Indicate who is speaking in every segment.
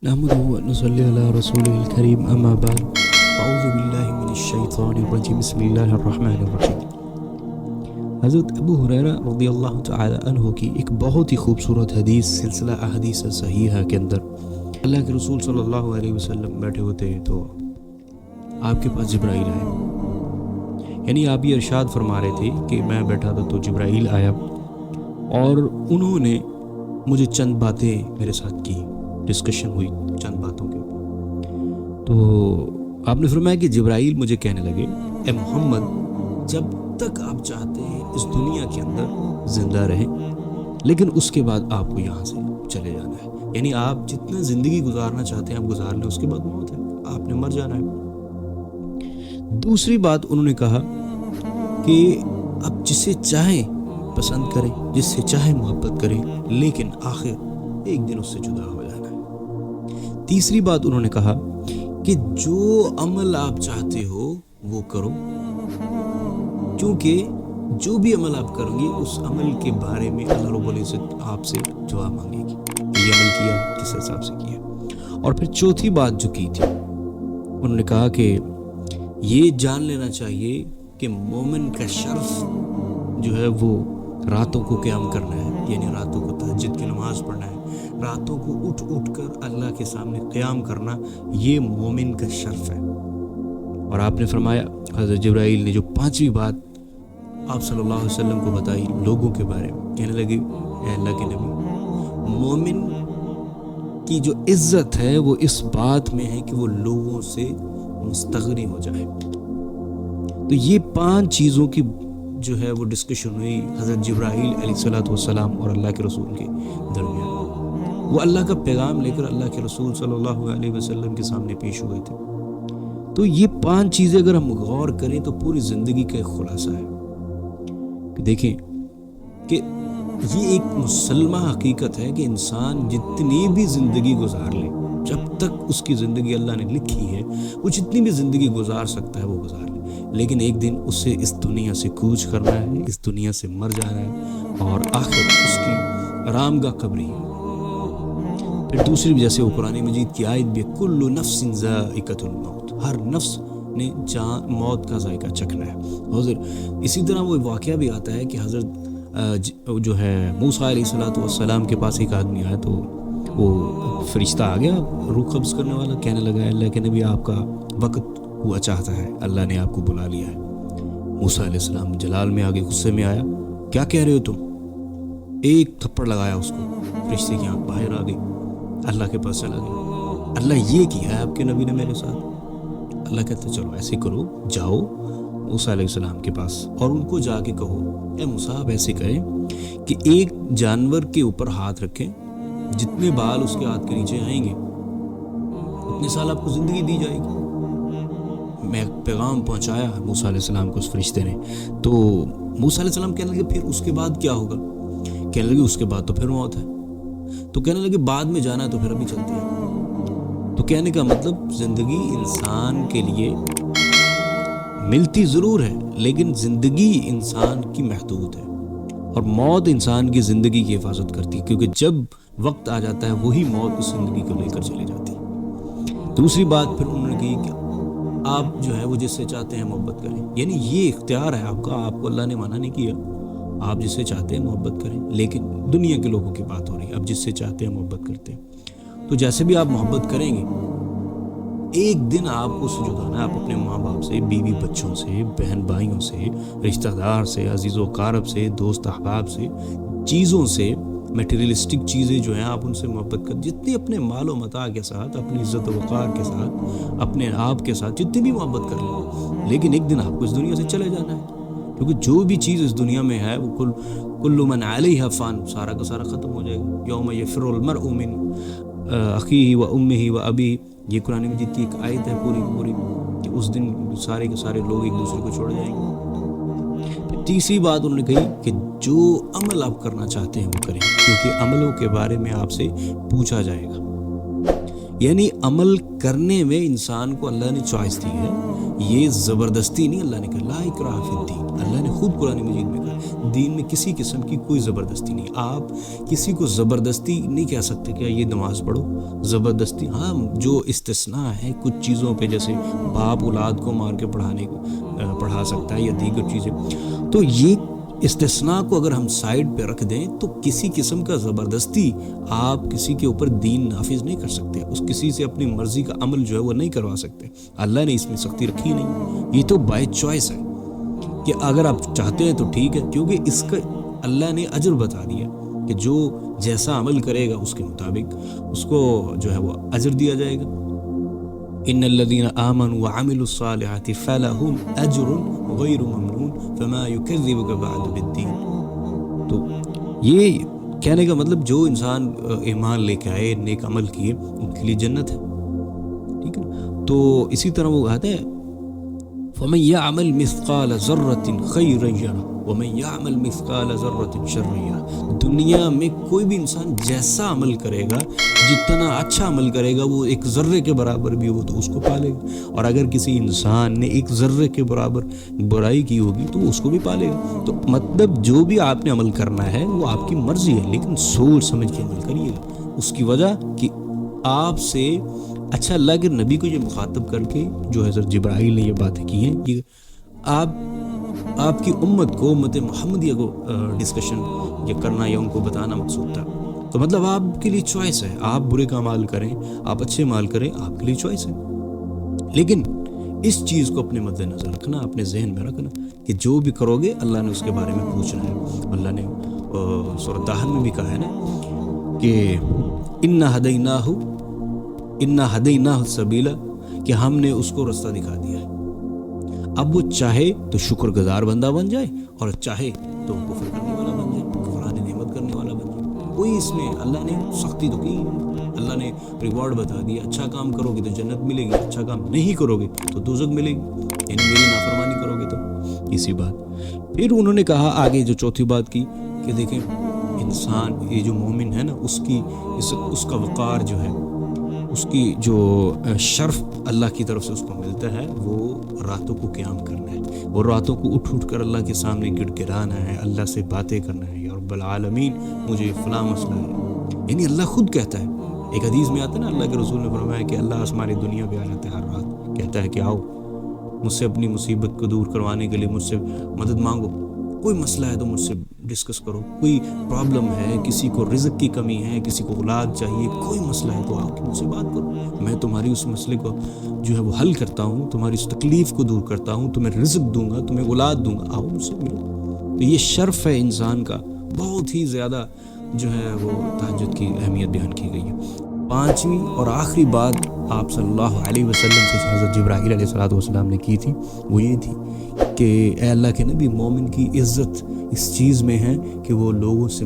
Speaker 1: نحمده ونصلي على رسوله الكريم اما بعد اعوذ باللہ من الشیطان الرجیم بسم اللہ الرحمن الرحیم۔ حضرت ابو ہریرہ رضی اللہ تعالی عنہ کی ایک بہت ہی خوبصورت حدیث سلسلہ احادیث صحیحہ کے اندر اللہ کے رسول صلی اللہ علیہ وسلم بیٹھے ہوتے تو آپ کے پاس جبرائیل آئے، یعنی آپ یہ ارشاد فرما رہے تھے کہ میں بیٹھا تھا تو جبرائیل آیا اور انہوں نے مجھے چند باتیں میرے ساتھ کی، ڈسکشن ہوئی چند باتوں کے۔ تو آپ نے فرمایا کہ جبرائیل مجھے کہنے لگے، اے محمد، جب تک آپ چاہتے ہیں اس دنیا کے اندر زندہ رہیں، لیکن اس کے بعد آپ کو یہاں سے چلے جانا ہے، یعنی آپ جتنا زندگی گزارنا چاہتے ہیں آپ گزار لیں، اس کے بعد موت ہے، آپ نے مر جانا ہے۔ دوسری بات انہوں نے کہا کہ آپ جسے چاہیں پسند کریں، جس سے چاہیں محبت کریں، لیکن آخر ایک دن اس سے جدا ہو جانا ہے۔ تیسری بات انہوں نے کہا کہ جو عمل آپ چاہتے ہو وہ کرو، کیونکہ جو بھی عمل آپ کریں گے اس عمل کے بارے میں اللہ رب العزت آپ سے جواب مانگے گی کہ یہ عمل کیا کس حساب سے کیا۔ اور پھر چوتھی بات جو کی تھی انہوں نے کہا کہ یہ جان لینا چاہیے کہ مومن کا شرف جو ہے وہ راتوں کو قیام کرنا ہے، یعنی راتوں کو تہجد کی نماز پڑھنا ہے، راتوں کو اٹھ کر اللہ کے سامنے قیام کرنا، یہ مومن کا شرف ہے۔ اور آپ نے فرمایا، حضرت جبرائیل نے جو پانچویں بات آپ صلی اللہ علیہ وسلم کو بتائی لوگوں کے بارے میں، کہنے لگے، اے اللہ کے نبی، مومن کی جو عزت ہے وہ اس بات میں ہے کہ وہ لوگوں سے مستغنی ہو جائے۔ تو یہ پانچ چیزوں کی جو ہے وہ ڈسکشن ہوئی حضرت جبرائیل علیہ الصلوۃ والسلام اور اللہ کے رسول کے درمیان۔ وہ اللہ کا پیغام لے کر اللہ کے رسول صلی اللہ علیہ وسلم کے سامنے پیش ہوئے تھے۔ تو یہ پانچ چیزیں اگر ہم غور کریں تو پوری زندگی کا ایک خلاصہ ہے کہ دیکھیں کہ یہ ایک مسلمہ حقیقت ہے کہ انسان جتنی بھی زندگی گزار لے، جب تک اس کی زندگی اللہ نے لکھی ہے وہ جتنی بھی زندگی گزار سکتا ہے وہ گزار لے، لیکن ایک دن اسے اس دنیا سے کوچ کرنا ہے، اس دنیا سے مر جانا ہے، اور آخر اس کی آرام گاہ قبری ہے۔ پھر دوسری جیسے وہ قرآن مجید کی آیت بھی، کل نفس ذائقۃ الموت، ہر نفس نے موت کا ذائقہ چکھنا ہے۔ حضور اسی طرح وہ واقعہ بھی آتا ہے کہ حضرت جو ہے موسیٰ علیہ السلام کے پاس ایک آدمی آیا تو وہ فرشتہ آ گیا روح قبض کرنے والا، کہنے لگا، اللہ کے نبی آپ کا وقت ہوا چاہتا ہے، اللہ نے آپ کو بلا لیا ہے۔ موسیٰ علیہ السلام جلال میں آگے غصے میں آیا، کیا کہہ رہے ہو تم؟ ایک تھپڑ لگایا اس کو، فرشتے کی آنکھ باہر آ گئی، اللہ کے پاس چلا گیا۔ اللہ یہ کیا ہے آپ کے نبی نے میرے ساتھ؟ اللہ کہتا چلو ایسے کرو، جاؤ موسیٰ علیہ السلام کے پاس اور ان کو جا کے کہو، اے موسیٰ آپ ایسے کہیں کہ ایک جانور کے اوپر ہاتھ رکھیں، جتنے بال اس کے ہاتھ کے نیچے آئیں گے اتنے سال آپ کو زندگی دی جائے گی۔ میں پیغام پہنچایا موسیٰ علیہ السلام کو اس فرشتے نے۔ تو موسیٰ علیہ السلام کہنے لگے پھر اس کے بعد کیا ہوگا؟ کہنے لگے اس کے بعد تو پھر موت ہے۔ تو کہنے لگے بعد میں جانا ہے تو پھر ابھی چلتے ہیں۔ تو کہنے کا مطلب زندگی انسان کے لیے ملتی ضرور ہے، لیکن زندگی انسان کی محدود ہے، اور موت انسان کی زندگی کی حفاظت کرتی ہے، کیونکہ جب وقت آ جاتا ہے وہی موت اس زندگی کو لے کر چلی جاتی ہے۔ دوسری بات پھر انہوں نے کہی کہ آپ جو ہے وہ جس سے چاہتے ہیں محبت کریں، یعنی یہ اختیار ہے آپ کا، آپ کو اللہ نے منع نہیں کیا، آپ جس سے چاہتے ہیں محبت کریں، لیکن دنیا کے لوگوں کی بات ہو رہی ہے، اب جس سے چاہتے ہیں محبت کرتے ہیں۔ تو جیسے بھی آپ محبت کریں گے ایک دن آپ کو سے جدانا ہے، آپ اپنے ماں باپ سے، بیوی بچوں سے، بہن بھائیوں سے، رشتہ دار سے، عزیز و اقارب سے، دوست احباب سے، چیزوں سے، میٹیریلسٹک چیزیں جو ہیں آپ ان سے محبت کر، جتنی اپنے مال و متاع کے ساتھ، اپنی عزت و وقار کے ساتھ، اپنے آپ کے ساتھ جتنی بھی محبت کر لیں، لیکن ایک دن آپ کو اس دنیا سے چلے جانا ہے، کیونکہ جو بھی چیز اس دنیا میں ہے وہ کل من علیہا فان، سارا کا سارا ختم ہو جائے گا۔ یوم یفر المرء من اخیہ و امہ و ابیہ، یہ قرآن مجید کی ایک آیت ہے پوری کہ اس دن سارے کے سارے لوگ ایک دوسرے کو چھوڑ جائیں گے۔ تیسری بات انہوں نے کہی کہ جو عمل آپ کرنا چاہتے ہیں وہ کریں، کیونکہ عملوں کے بارے میں آپ سے پوچھا جائے گا، یعنی عمل کرنے میں انسان کو اللہ نے چوائس دی ہے، یہ زبردستی نہیں اللہ نے کہا، لا اکراہ فی الدین، اللہ نے خود قرآن مجید میں کہا دین میں کسی قسم کی کوئی زبردستی نہیں، آپ کسی کو زبردستی نہیں کہہ سکتے کہ یہ نماز پڑھو، زبردستی ہاں جو استثناء ہے کچھ چیزوں پہ، جیسے باپ اولاد کو مار کے پڑھا سکتا ہے یا دیگر چیزیں، تو یہ استثناء کو اگر ہم سائیڈ پہ رکھ دیں تو کسی قسم کا زبردستی آپ کسی کے اوپر دین نافذ نہیں کر سکتے، اس کسی سے اپنی مرضی کا عمل جو ہے وہ نہیں کروا سکتے، اللہ نے اس میں سختی رکھی نہیں، یہ تو بائی چوائس ہے کہ اگر آپ چاہتے ہیں تو ٹھیک ہے، کیونکہ اس کا اللہ نے اجر بتا دیا کہ جو جیسا عمل کرے گا اس کے مطابق اس کو جو ہے وہ اجر دیا جائے گا، ان الذين آمنوا وعملوا الصالحات فلهم اجر غیر ممنون فما يكذبك بعد بالدین۔ تو یہ کہنے کا مطلب جو انسان ایمان لے کے آئے، نیک عمل کیے، ان کے لیے جنت ہے، ٹھیک ہے۔ تو اسی طرح وہ کہتے ہیں فمن يعمل مثقال ذرة خيرا يره ومن يعمل مثقال ذرة شرا يره، دنیا میں کوئی بھی انسان جیسا عمل کرے گا، جتنا اچھا عمل کرے گا، وہ ایک ذرے کے برابر بھی وہ تو اس کو پالے گا، اور اگر کسی انسان نے ایک ذرے کے برابر برائی کی ہوگی تو وہ اس کو بھی پالے گا۔ تو مطلب جو بھی آپ نے عمل کرنا ہے وہ آپ کی مرضی ہے، لیکن سوچ سمجھ کے عمل کریے گا، اس کی وجہ کہ آپ سے اچھا اللہ کے نبی کو یہ مخاطب کر کے جو حضرت جبرائیل نے یہ باتیں کی ہیں کہ آپ کی امت کو، امت محمدیہ کو ڈسکشن یہ کرنا یا ان کو بتانا مقصود تھا، تو مطلب آپ کے لیے چوائس ہے، آپ برے کا مال کریں، آپ اچھے مال کریں، آپ کے لیے چوائس ہے، لیکن اس چیز کو اپنے مد نظر رکھنا، اپنے ذہن میں رکھنا کہ جو بھی کرو گے اللہ نے اس کے بارے میں پوچھنا ہے۔ اللہ نے سورۃ طٰہٰ میں بھی کہا ہے نا کہ اِنَّا ہَدَيْنَاهُ السَّبِيلَ، کہ ہم نے اس کو رستہ دکھا دیا ہے، اب وہ چاہے تو شکر گزار بندہ بن جائے اور چاہے تو کفر کرنے والا بن جائے، کفران نعمت کرنے والا بن جائے، کوئی اس میں اللہ نے سختی تو کی، اللہ نے ریوارڈ بتا دیا، اچھا کام کرو گے تو جنت ملے گی، اچھا کام نہیں کرو گے تو دوزخ ملے گی، یعنی میری نافرمانی کرو گے تو اسی بات۔ پھر انہوں نے کہا آگے جو چوتھی بات کی کہ دیکھیں انسان یہ جو مومن ہے نا اس کا وقار جو ہے، اس کی جو شرف اللہ کی طرف سے اس کو ملتا ہے، وہ راتوں کو قیام کرنا ہے، وہ راتوں کو اٹھ کر اللہ کے سامنے گڑ گڑانا ہے، اللہ سے باتیں کرنا ہے، یا رب العالمین مجھے فلاں مسئلہ ہے، یعنی اللہ خود کہتا ہے، ایک حدیث میں آتا ہے نا اللہ کے رسول نے فرمایا کہ اللہ ہماری دنیا پہ آ جاتا ہے ہر رات، کہتا ہے کہ آؤ مجھ سے اپنی مصیبت کو دور کروانے کے لیے مجھ سے مدد مانگو، کوئی مسئلہ ہے تو مجھ سے ڈسکس کرو، کوئی پرابلم ہے، کسی کو رزق کی کمی ہے، کسی کو اولاد چاہیے، کوئی مسئلہ ہے تو آؤ کہ مجھ سے بات کرو، میں تمہاری اس مسئلے کو جو ہے وہ حل کرتا ہوں، تمہاری اس تکلیف کو دور کرتا ہوں، تمہیں رزق دوں گا، تمہیں اولاد دوں گا، آؤ مجھ سے ملو۔ تو یہ شرف ہے انسان کا، بہت ہی زیادہ جو ہے وہ تہجد کی اہمیت بیان کی گئی ہے۔ پانچویں اور آخری بات آپ صلی اللہ علیہ وسلم سے حضرت جبرائیل علیہ السلام نے کی تھی، وہ یہ تھی کہ اے اللہ کے نبی، مومن کی عزت اس چیز میں ہے کہ وہ لوگوں سے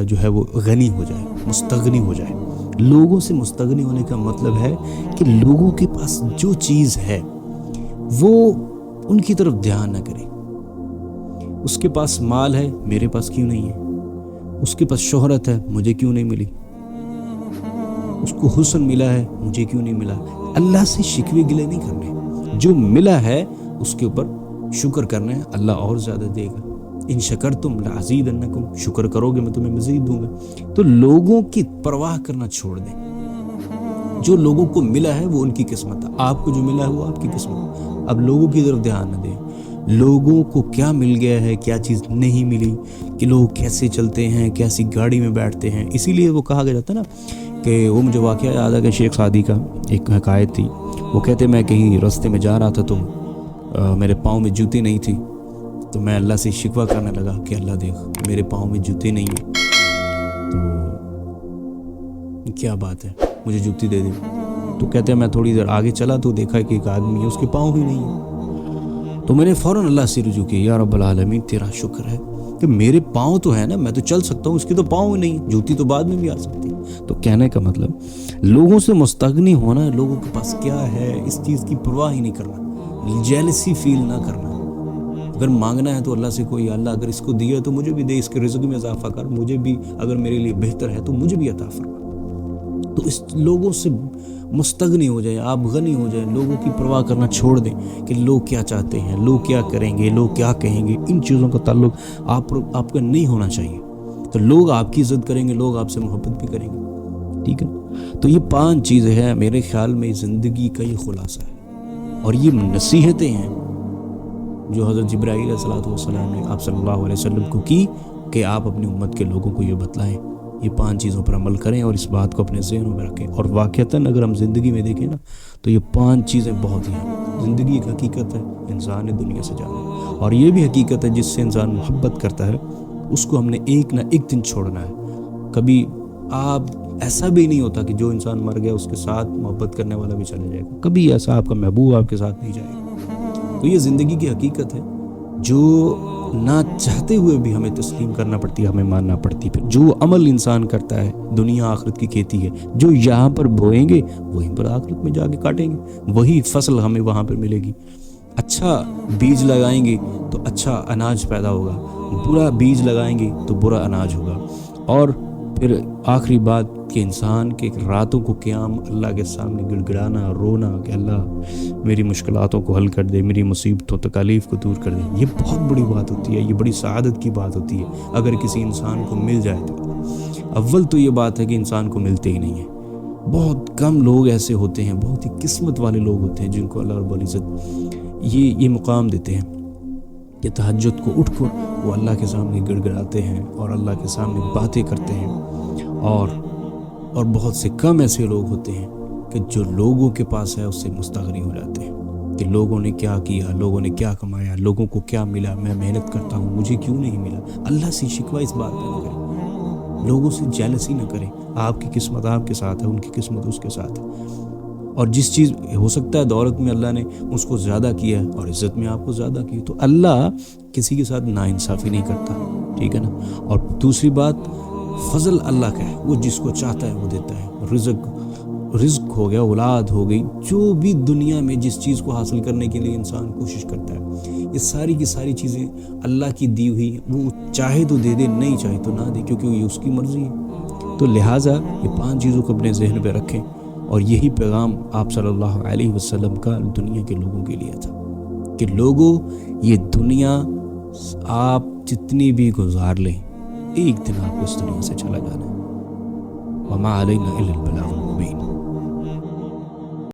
Speaker 1: جو ہے وہ غنی ہو جائے، مستغنی ہو جائے۔ لوگوں سے مستغنی ہونے کا مطلب ہے کہ لوگوں کے پاس جو چیز ہے وہ ان کی طرف دھیان نہ کرے، اس کے پاس مال ہے، میرے پاس کیوں نہیں ہے، اس کے پاس شہرت ہے، مجھے کیوں نہیں ملی، اس کو حسن ملا ہے، مجھے کیوں نہیں ملا، اللہ سے شکوے گلے نہیں کرنے، جو ملا ہے اس کے اوپر شکر کرنا ہے، اللہ اور زیادہ دے گا، ان شکرتم لازیدنکم، شکر کرو گے میں تمہیں مزید دوں گا۔ تو لوگوں کی پرواہ کرنا چھوڑ دیں، جو لوگوں کو ملا ہے وہ ان کی قسمت ہے، آپ کو جو ملا ہے وہ آپ کی قسمت ہے، اب لوگوں کی طرف دھیان نہ دیں، لوگوں کو کیا مل گیا ہے، کیا چیز نہیں ملی، کہ لوگ کیسے چلتے ہیں، کیسی گاڑی میں بیٹھتے ہیں، اسی لیے وہ کہا گیا جاتا نا کہ وہ مجھے واقعہ یاد آ گیا شیخ سعدی کا ایک حکایت تھی، وہ کہتے میں کہیں راستے میں جا رہا تھا تو میرے پاؤں میں جوتی نہیں تھی، تو میں اللہ سے شکوہ کرنے لگا کہ اللہ دیکھ میرے پاؤں میں جوتی نہیں ہے، تو کیا بات ہے مجھے جوتی دے دے، تو کہتے ہیں میں تھوڑی دیر آگے چلا تو دیکھا کہ ایک آدمی ہے، اس کے پاؤں بھی نہیں ہے، تو میں نے فوراً اللہ سے رجوع کیا، یا رب العالمین تیرا شکر ہے کہ میرے پاؤں تو ہے نا، میں تو چل سکتا ہوں، اس کی تو پاؤں ہی نہیں، جوتی تو بعد میں بھی آ سکتی ہے۔ تو کہنے کا مطلب لوگوں سے مستغنی ہونا، لوگوں کے پاس کیا ہے اس چیز کی پرواہ ہی نہیں کرنا، جیلسی فیل نہ کرنا، اگر مانگنا ہے تو اللہ سے کوئی، اللہ اگر اس کو دیا تو مجھے بھی دے، اس کے رزق میں اضافہ کر، مجھے بھی اگر میرے لیے بہتر ہے تو مجھے بھی عطا فرما، تو اس لوگوں سے مستغنی ہو جائیں، آپ غنی ہو جائیں، لوگوں کی پرواہ کرنا چھوڑ دیں کہ لوگ کیا چاہتے ہیں، لوگ کیا کریں گے، لوگ کیا کہیں گے، ان چیزوں کا تعلق آپ کا نہیں ہونا چاہیے. تو لوگ آپ کی عزت کریں گے، لوگ آپ سے محبت بھی کریں گے. ٹھیک ہے. تو یہ 5 چیزیں ہیں میرے خیال میں زندگی کا یہ خلاصہ ہے، اور یہ نصیحتیں ہیں جو حضرت جبرائیل علیہ الصلوۃ والسلام نے آپ صلی اللہ علیہ وسلم کو کی کہ آپ اپنی امت کے لوگوں کو یہ بتلائیں، یہ 5 چیزوں پر عمل کریں اور اس بات کو اپنے ذہنوں میں رکھیں. اور واقعتاً اگر ہم زندگی میں دیکھیں نا تو یہ 5 چیزیں بہت ہی ہیں. زندگی ایک حقیقت ہے، انسان نے دنیا سے جانا، اور یہ بھی حقیقت ہے جس سے انسان محبت کرتا ہے اس کو ہم نے ایک نہ ایک دن چھوڑنا ہے. کبھی آپ ایسا بھی نہیں ہوتا کہ جو انسان مر گیا اس کے ساتھ محبت کرنے والا بھی چلا جائے گا، کبھی ایسا آپ کا محبوب آپ کے ساتھ نہیں جائے گا. تو یہ زندگی کی حقیقت ہے جو نہ چاہتے ہوئے بھی ہمیں تسلیم کرنا پڑتی ہے، ہمیں ماننا پڑتی ہے. پھر جو عمل انسان کرتا ہے دنیا آخرت کی کھیتی ہے، جو یہاں پر بوئیں گے وہیں پر آخرت میں جا کے کاٹیں گے، وہی فصل ہمیں وہاں پر ملے گی. اچھا بیج لگائیں گے تو اچھا اناج پیدا ہوگا، برا بیج لگائیں گے تو برا اناج ہوگا. اور پھر آخری بات کہ انسان کے راتوں کو قیام اللہ کے سامنے گڑ گڑانا، رونا کہ اللہ میری مشکلاتوں کو حل کر دے، میری مصیبتوں تکالیف کو دور کر دے، یہ بہت بڑی بات ہوتی ہے، یہ بڑی سعادت کی بات ہوتی ہے اگر کسی انسان کو مل جائے تو. اول تو یہ بات ہے کہ انسان کو ملتے ہی نہیں ہیں. بہت کم لوگ ایسے ہوتے ہیں، بہت ہی قسمت والے لوگ ہوتے ہیں جن کو اللہ رب العزت یہ مقام دیتے ہیں کہ تہجد کو اٹھ کر وہ اللہ کے سامنے گڑ گڑاتے ہیں اور اللہ کے سامنے باتیں کرتے ہیں. اور بہت سے کم ایسے لوگ ہوتے ہیں کہ جو لوگوں کے پاس ہے اس سے مستغنی ہو جاتے ہیں کہ لوگوں نے کیا کیا، لوگوں نے کیا کمایا، لوگوں کو کیا ملا، میں محنت کرتا ہوں مجھے کیوں نہیں ملا. اللہ سے شکوہ اس بات پہ نہ کریں، لوگوں سے جیلسی نہ کریں. آپ کی قسمت آپ کے ساتھ ہے، ان کی قسمت اس کے ساتھ ہے. اور جس چیز ہو سکتا ہے دولت میں اللہ نے اس کو زیادہ کیا ہے اور عزت میں آپ کو زیادہ کی، تو اللہ کسی کے ساتھ ناانصافی نہیں کرتا. ٹھیک ہے نا. اور دوسری بات فضل اللہ کا ہے، وہ جس کو چاہتا ہے وہ دیتا ہے. رزق ہو گیا، اولاد ہو گئی، جو بھی دنیا میں جس چیز کو حاصل کرنے کے لیے انسان کوشش کرتا ہے، یہ ساری کی ساری چیزیں اللہ کی دی ہوئی، وہ چاہے تو دے دے، نہیں چاہے تو نہ دے، کیونکہ یہ اس کی مرضی ہے. تو لہٰذا یہ 5 چیزوں کو اپنے ذہن پہ رکھیں، اور یہی پیغام آپ صلی اللہ علیہ وسلم کا دنیا کے لوگوں کے لیے تھا کہ لوگوں یہ دنیا آپ جتنی بھی گزار لیں ایک دن آپ کو اس دنیا سے چلا جانا ہے. وما علینا الا البلاغ المبین.